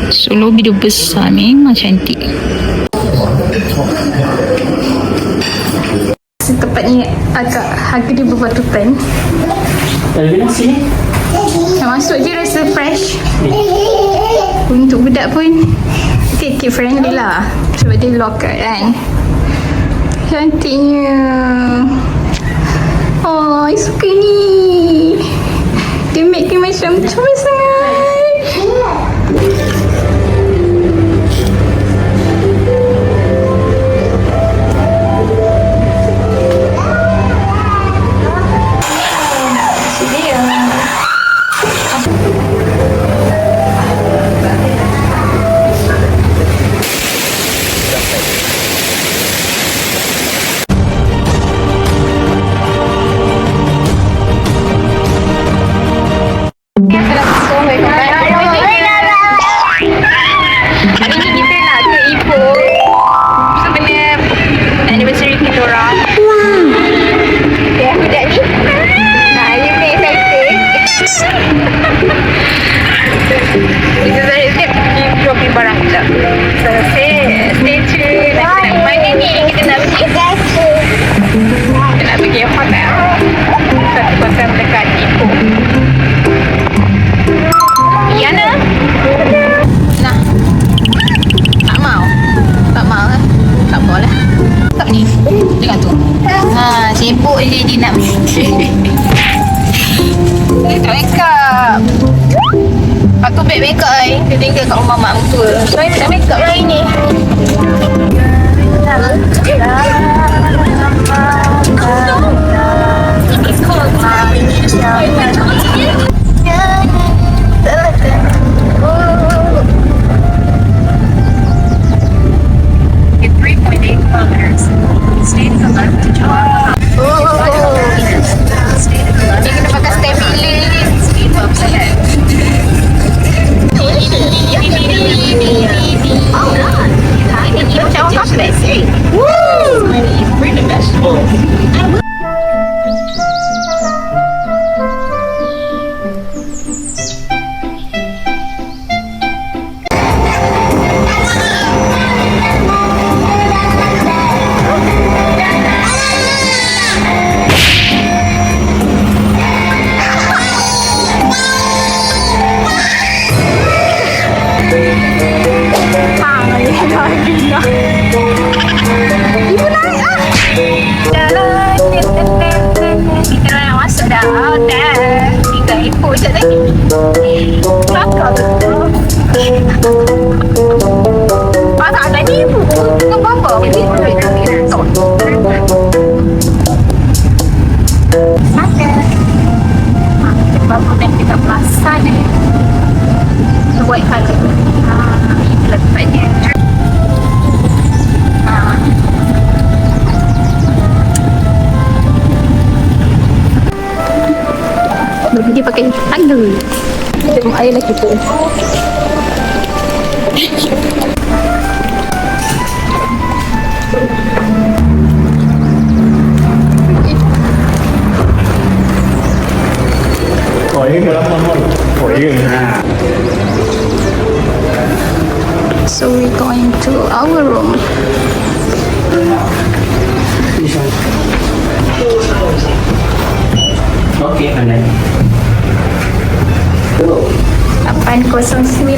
Solo video besar memang cantik. Tempat ni agak harga dia berbatutan. Sini. Nak masuk je rasa fresh. Untuk budak pun kid friendly lah. Sebab dia locker kan. Cantiknya. Oh, I suka ni. Dia make ni macam comel sangat. Sibuk je dia nak dia tak make up. Lepas tu beg make up dia tinggal kat rumah mak mentua. So I tak make up lah hari ni. Dia pakai tangga. Tengok air lah kita. So we're going to our room. Okay, pandai. 809.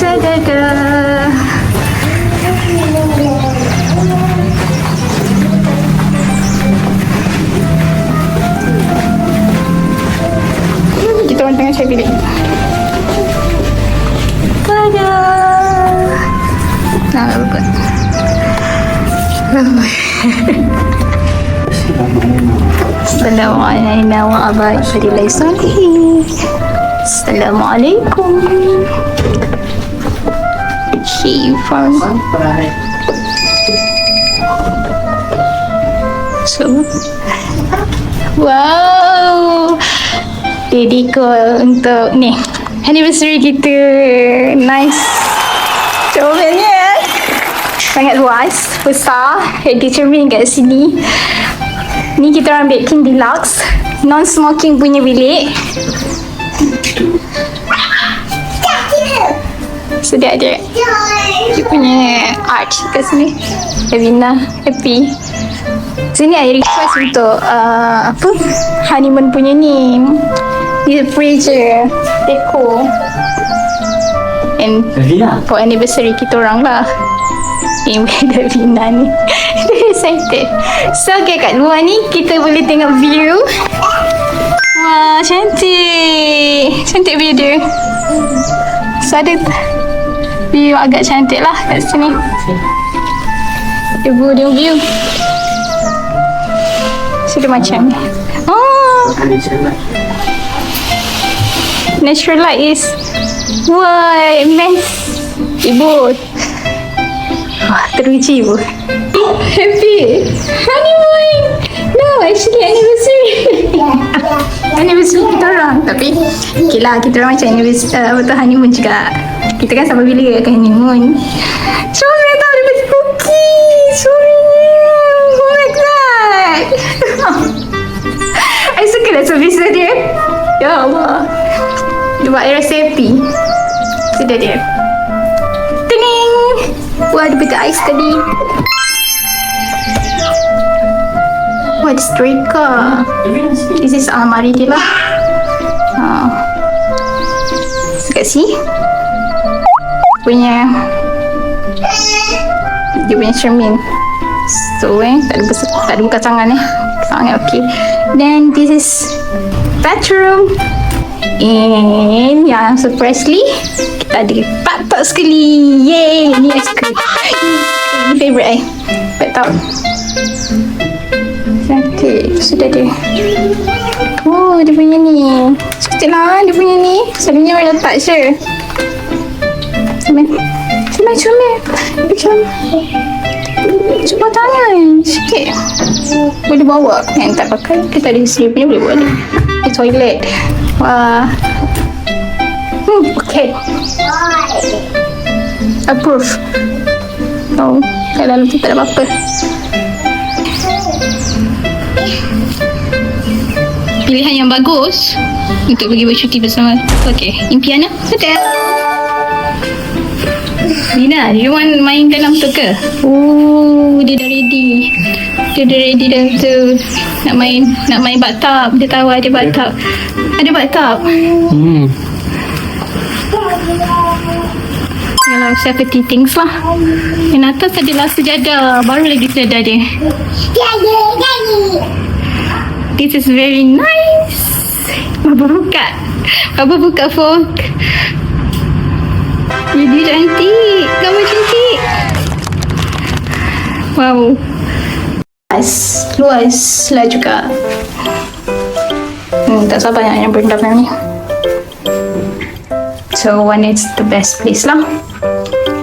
Tada-da. Kita orang tengah cari bilik. Tada. Nah, bagus. Assalamualaikum warahmatullahi wabarakatuh. Assalamualaikum. Shifan. So, wow. Daddy call untuk ni anniversary kita. Nice. Comelnya sangat luas, besar. Ada cermin kat sini. Ni kita orang ambil King Deluxe non-smoking punya bilik. So dia ada punya art kat sini. Evina happy. Sini I request untuk apa honeymoon punya ni. Dia freezer deco. And Evina. for anniversary kita orang lah. Ada Vina ni. Dia excited. So okay, kat luar ni kita boleh tengok view. Wah, cantik. Cantik view dia. So ada view agak cantik lah kat sini. Ibu dia view. So dia macam ni. Oh, natural light is. Wah, immense. Ibu. Wah, teruji ibu. Happy. Honeymoon. No, actually anniversary. Anniversary kita orang. Tapi, okay lah, kita orang macam anniversary, honeymoon juga. Kita kan sama bila ke honeymoon. Sorry, tak boleh bagi cookies. Sorry. Oh my god. I suka lah service dia. Ya Allah. Dia buat resepi. Sudah dia. Tening. Wah, dia pegang ais tadi. Wah, ada striker. This is almari dia lah. Kat sini. Dia punya cermin. So, tak ada kacangan sangat okay. Then, this is bathroom. And yang surprisingly kita ada bathtub sekali. Yay, ni I suka. Ni favourite bathtub. Cantik. Sudah dia. Oh, dia punya ni. Cantik lah dia punya ni. Selalunya orang letak je. Comel. Macam cuba tangan sikit. Boleh bawa. Yang tak pakai kita ada sini punya boleh bawa ni. Di toilet. Wah. Okay. Approve. Oh, kat dalam tu tak ada apa-apa. Pilihan yang bagus untuk pergi bercuti bersama. Okay, impian hotel. Dina, you want main dalam tu ke? Oh, dia dah ready. Dia dah ready dalam tu. Nak main bathtub. Dia tahu ada bathtub. Ada bathtub. Yalah, safety things lah. Yang atas adalah sejadah. Baru lagi sejadah dia. This is very nice. Baba buka fork. Jadi cantik. Gambar cantik. Wow. Luas lah juga. Tak sabar nak berendam ni. So one is the best place lah.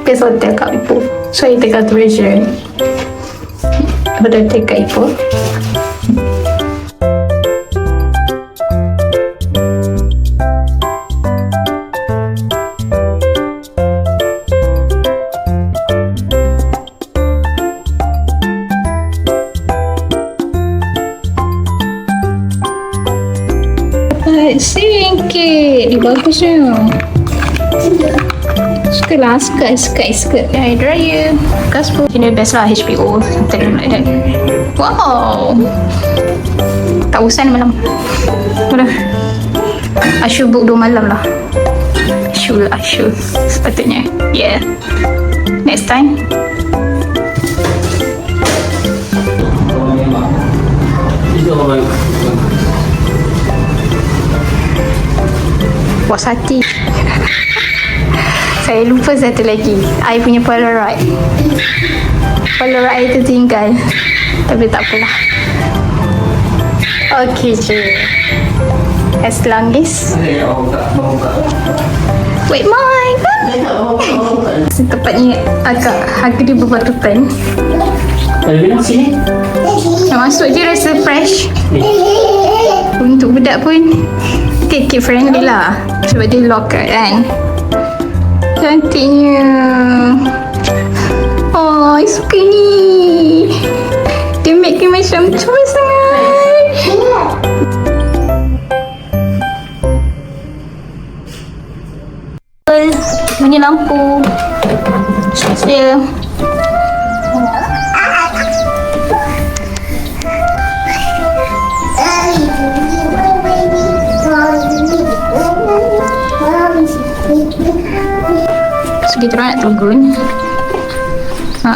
Best hotel kat Ipoh. So I take a treasure. Hotel kat Ipoh. Singkit. Dia bagusnya. Suka lah. Suka. Hair dryer. Gas pun. Ini best lah. HPO. Something like that. Wow. Tak usan malam. Udah. Ashu book 2 malam lah. Ashu. Sepatutnya. Yeah. Next time. Puas hati. Saya lupa satu lagi. I punya Polaroid. Polaroid itu tinggal. Tapi tak apalah. Okay je. As long as wait, mine. Tempatnya agak harga dia berbatutan. Bilang sini. Yang masuk je rasa fresh. Untuk budak pun kid friendly lah. Sebab dia locker kan. Cantiknya. Oh, I suka ni. Dia make me macam cemas sangat. Bunyi lampu. Dia. So, kita orang nak turun.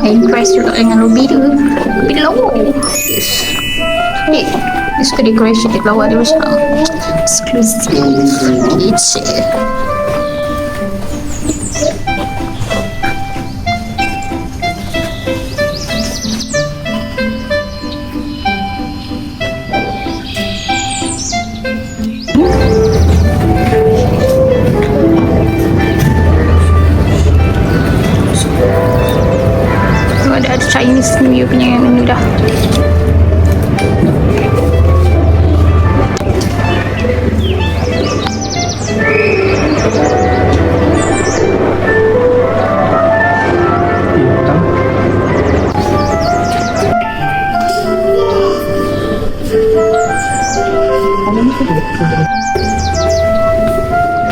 Impress juga dengan lobby tu. Lobby lawa. Yes. Hey, this ke decoration dia lawa dia macam exclusive. Kecil. Ada Chinese New Year punya menu dah.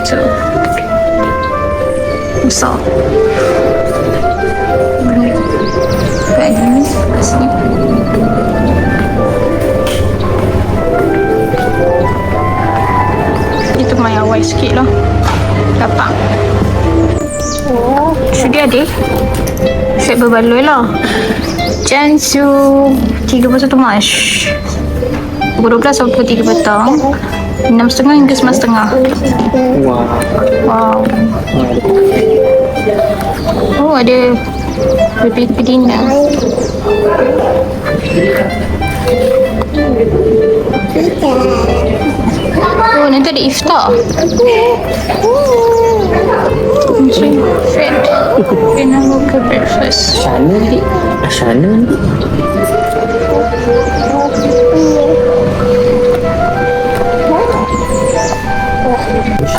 So, besar. Kayak gini asli. Itu main awal sikit lah. Dapat. Sudah deh. Set berbaloi lah. Jansu 31 Mac. Pukul 12 sampai pukul 3 petang. 6.30 hingga 9.30. Wow. Oh, ada repeat dinner. Oh, nanti ada iftar. Friend. Kena buka breakfast. Sana ni. Sana ni.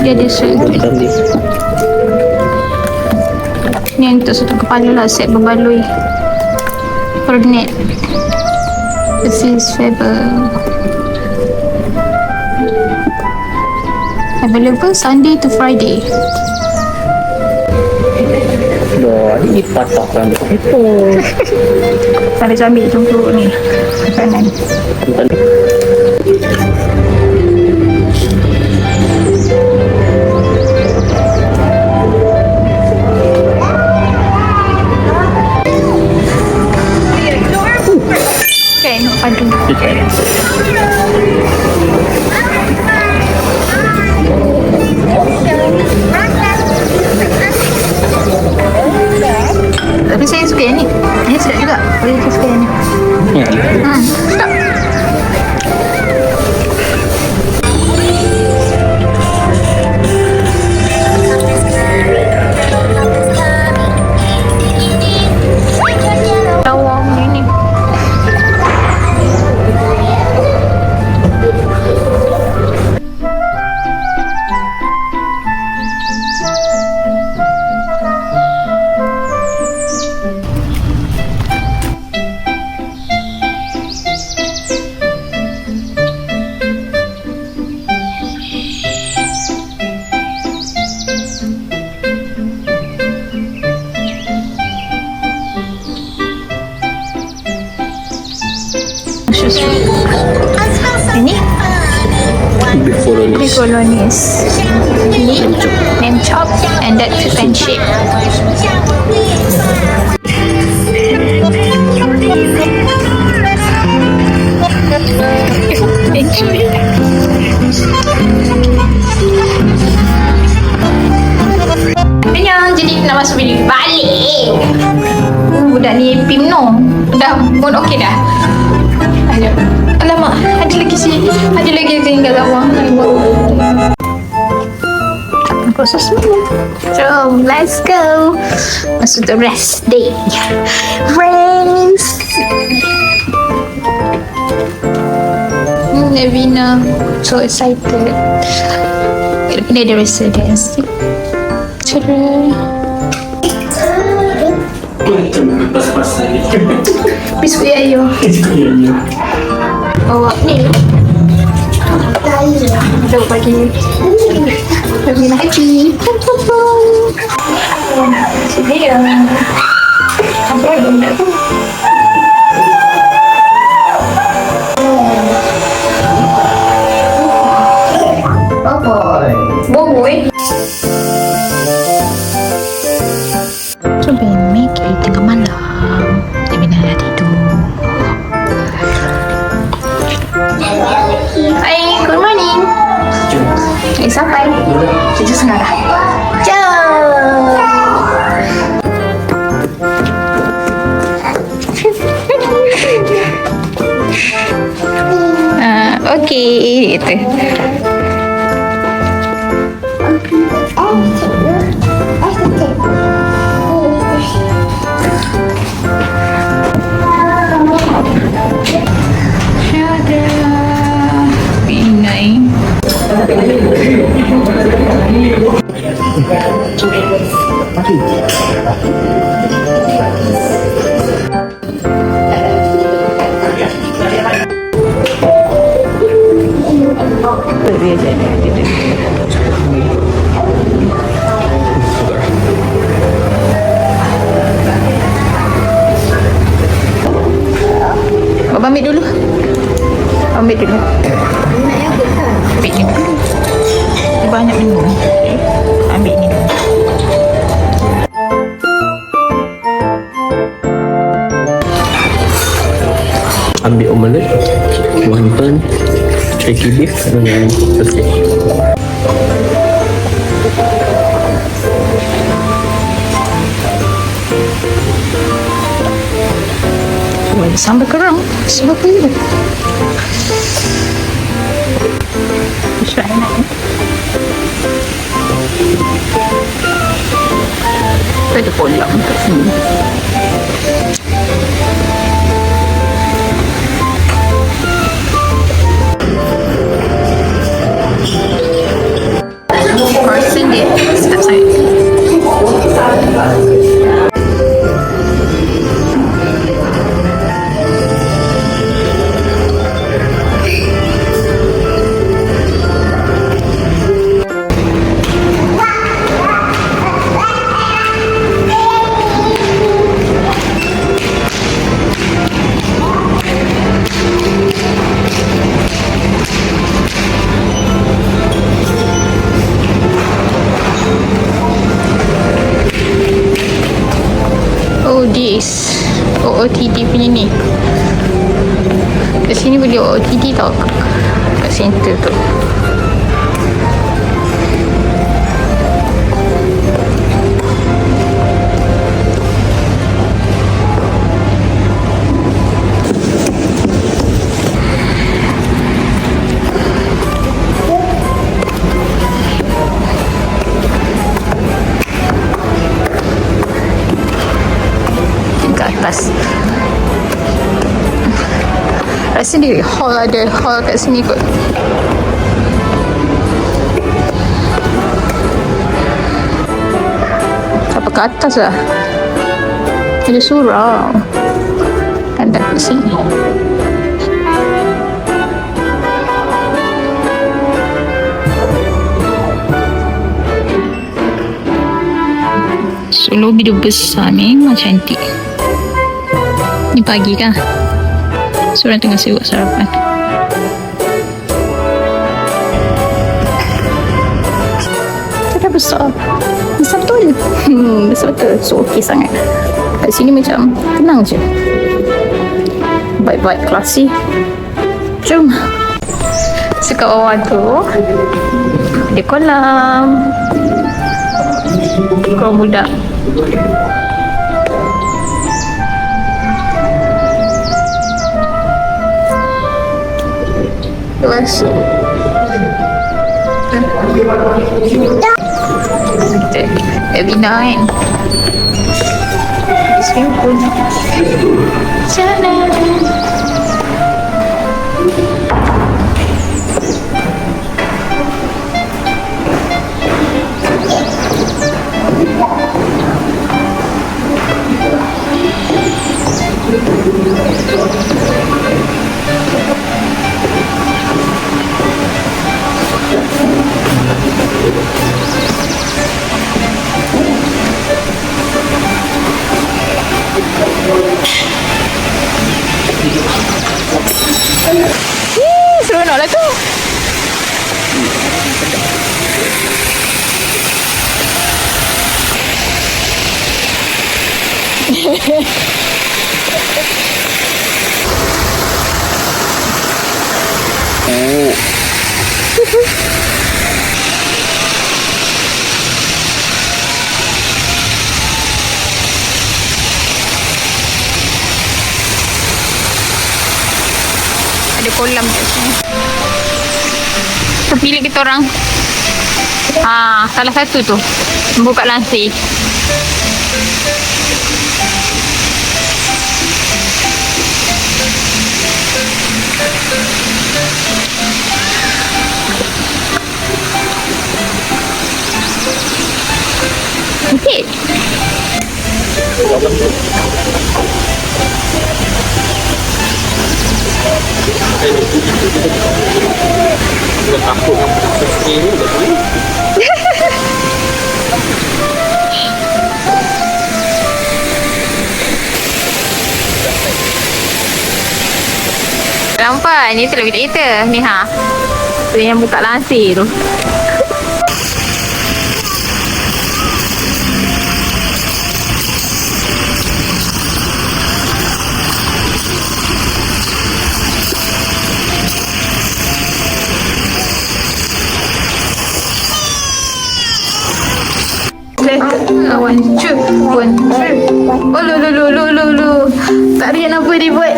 Dia ada set. Ni untuk satu kepala lah, set berbaloi. Coordinate. This is Faber. Available Sunday to Friday. Dah, ini patah kan itu. Ada ambil untuk ni makanan. Okay, nak padu. Tapi saya suka yang ni. Ini sedap juga. Saya suka yang ni. Ya. Sedap. Lawa punya ni. Ini beef bolognese. Ini lamb chop and that fish and chip. Kenyang, jadi nak masuk bilik balik. Budak ni pim no. Dah pun okey dah. Ada. Alamak, ada lagi yang tinggal lawang. Proses semua. So, let's go. Masuk the rest day. Friends. Navina, so excited. Ini ada residence. Tada. Pas-pasan ni. Biskuit ayo. Bawa ni. Jom bagi. Lebih lagi. Sini ya. Apa lagi benda tu? Boboy. Coba make tengah malam. Dia nak tidur. Hai, good morning. Sampai. Cucu senang dah. Okey, itu. Baba ambil dulu. Ambil dulu. Ambil ni dulu. Dia banyak minum. Ambil ni dulu. Ambil omelette, wonton, shaky beef dengan sausage. Sambal kerang. Sebab apa ni? Macam enak ni. Kita ada kolam kat sini. Person dia sedap sangat. This OOTD punya ni. Kat sini boleh OOTD tau. Kat center tu. Atas. Rasa dia hall ada hall kat sini kot. Sampai ke atas lah. Ada surau. Ada kat sini. So, lobby dia besar, memang cantik. Ni pagi kan? So, orang tengah sibuk sarapan. Dia dah besar. Besar betul. Besar betul. So, okey sangat. Kat sini macam tenang je. Baik-baik klasik. Jom. Sekat bawah tu, ada kolam. Kolam budak. Terus Evina kan swimming pool jalan. Ada kolam kat sini. Terpilih kita orang. Salah satu tu buka lansir. Okey. Dah takut. Ini dah boleh. Nampak? Ni tu lagi kita. Ni tu yang buka lansir tu. One, two. Oh, lu. Tak ada yang apa dia buat.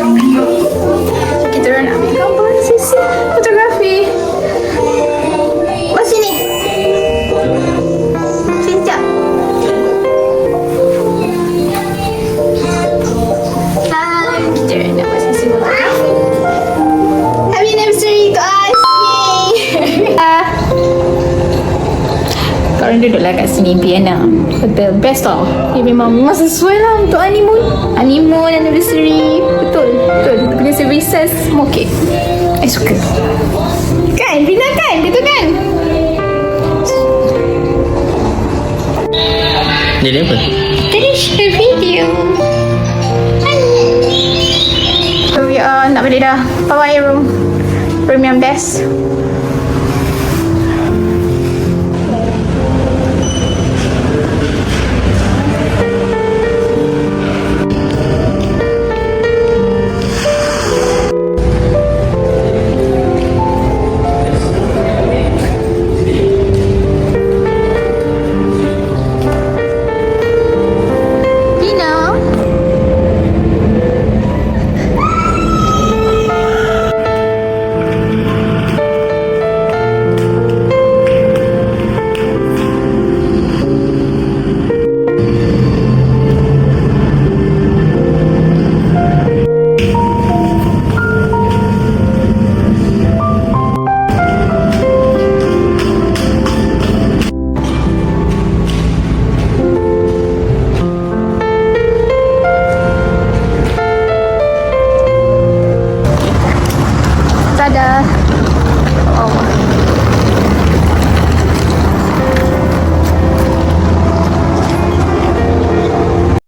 Kita orang nak ambil gambar sesi fotografi. Mas sini. Sekejap. Kita orang nak buat sesi fotografi. Happy anniversary to us. Korang duduklah kat sini, Piana. The best tau. Dia memang sesuai lah untuk honeymoon. Honeymoon, anniversary. Betul. Kita punya services semua okey. I suka. Kan? Pina kan? Betul kan? Jadi apa? Finish the video. So we are nak balik dah. Bye-bye room. Room yang best.